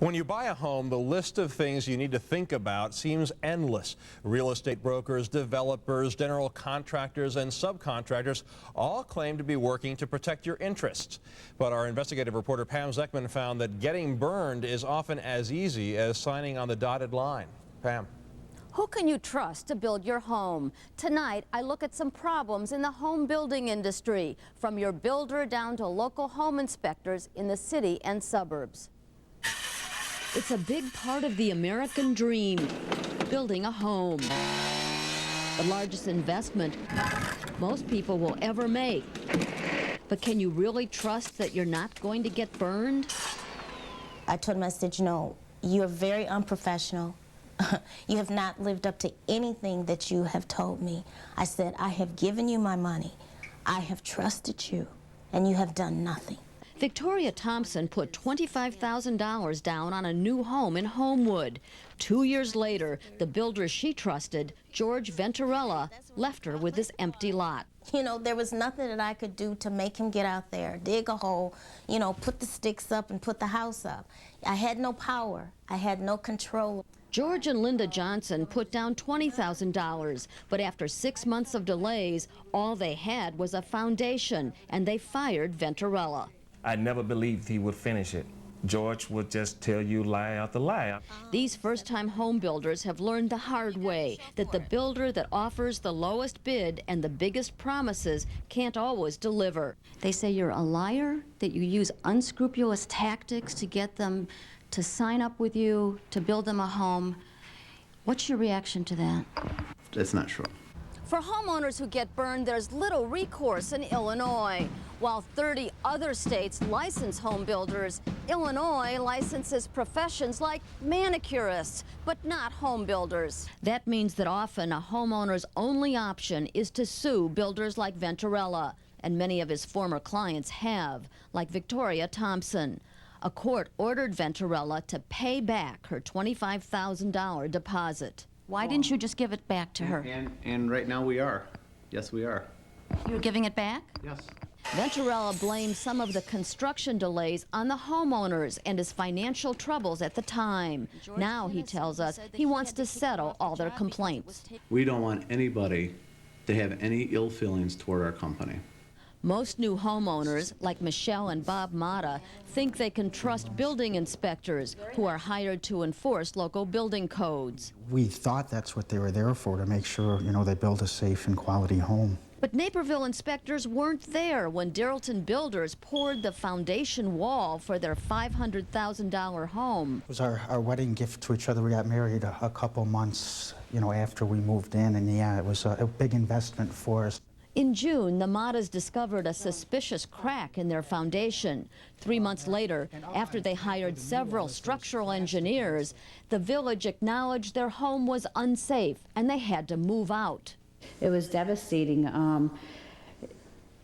When you buy a home, the list of things you need to think about seems endless. Real estate brokers, developers, general contractors, and subcontractors all claim to be working to protect your interests. But our investigative reporter Pam Zeckman found that getting burned is often as easy as signing on the dotted line. Pam. Who can you trust to build your home? Tonight, I look at some problems in the home building industry, from your builder down to local home inspectors in the city and suburbs. It's a big part of the American dream, building a home. The largest investment most people will ever make. But can you really trust that you're not going to get burned? I told him, I said, you know, you're very unprofessional. You have not lived up to anything that you have told me. I said, I have given you my money. I have trusted you, and you have done nothing. Victoria Thompson put $25,000 down on a new home in Homewood. 2 years later, the builder she trusted, George Venturella, left her with this empty lot. You know, there was nothing that I could do to make him get out there, dig a hole, you know, put the sticks up and put the house up. I had no power. I had no control. George and Linda Johnson put down $20,000, but after 6 months of delays, all they had was a foundation, and they fired Venturella. I never believed he would finish it. George would just tell you lie after lie. These first-time home builders have learned the hard way that the builder that offers the lowest bid and the biggest promises can't always deliver. They say you're a liar, that you use unscrupulous tactics to get them to sign up with you, to build them a home. What's your reaction to that? It's not true. For homeowners who get burned, there's little recourse in Illinois. While 30 other states license home builders, Illinois licenses professions like manicurists, but not home builders. That means that often a homeowner's only option is to sue builders like Venturella, and many of his former clients have, like Victoria Thompson. A court ordered Venturella to pay back her $25,000 deposit. Why didn't you just give it back to her? And right now we are. Yes, we are. You're giving it back? Yes. Venturella blamed some of the construction delays on the homeowners and his financial troubles at the time. Now, he tells us, he wants to settle all their complaints. We don't want anybody to have any ill feelings toward our company. Most new homeowners, like Michelle and Bob Mata, think they can trust building inspectors who are hired to enforce local building codes. We thought that's what they were there for, to make sure, you know, they build a safe and quality home. But Naperville inspectors weren't there when Darrellton Builders poured the foundation wall for their $500,000 home. It was our wedding gift to each other. We got married a couple months, you know, after we moved in, and yeah, it was a big investment for us. In June, the Matas discovered a suspicious crack in their foundation. 3 months later, after they hired several structural engineers, the village acknowledged their home was unsafe and they had to move out. It was devastating.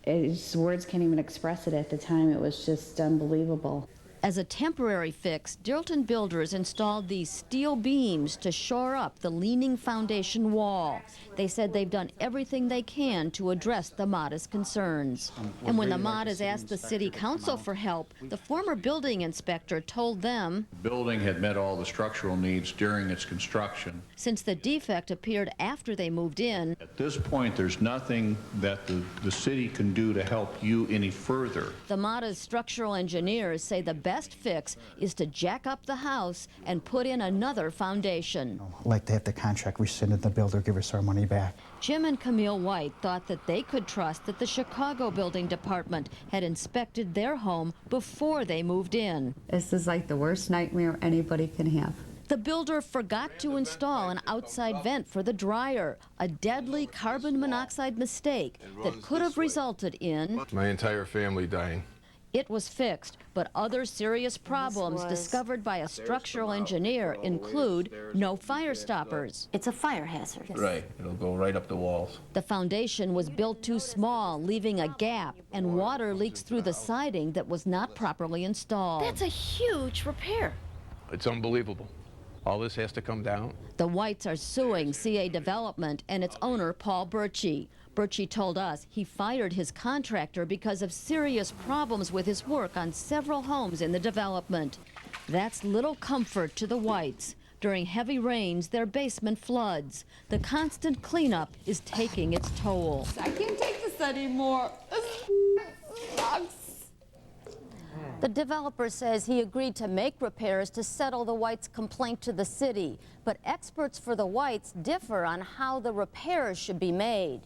Words can't even express it at the time. It was just unbelievable. As a temporary fix, Darrellton Builders installed these steel beams to shore up the leaning foundation wall. They said they've done everything they can to address the Matas' concerns. And when the Matas asked the city council for help, the former building inspector told them the building had met all the structural needs during its construction. Since the defect appeared after they moved in, at this point, there's nothing that the city can do to help you any further. The Matas' structural engineers say the best fix is to jack up the house and put in another foundation. I'd like to have the contract rescinded, the builder give us our money back. Jim and Camille White thought that they could trust that the Chicago Building Department had inspected their home before they moved in. This is like the worst nightmare anybody can have. The builder forgot to install an outside vent for the dryer, a deadly carbon monoxide mistake that could have resulted in my entire family dying. It was fixed, but other serious problems discovered by a structural engineer include no fire stoppers. It's a fire hazard. Right, it'll go right up the walls. The foundation was built too small, leaving a gap, and water leaks through the siding that was not properly installed. That's a huge repair. It's unbelievable. All this has to come down. The Whites are suing CA Development and its owner, Paul Birchie. Birchie told us he fired his contractor because of serious problems with his work on several homes in the development. That's little comfort to the Whites. During heavy rains, their basement floods. The constant cleanup is taking its toll. I can't take this anymore. This sucks. The developer says he agreed to make repairs to settle the Whites' complaint to the city. But experts for the Whites differ on how the repairs should be made.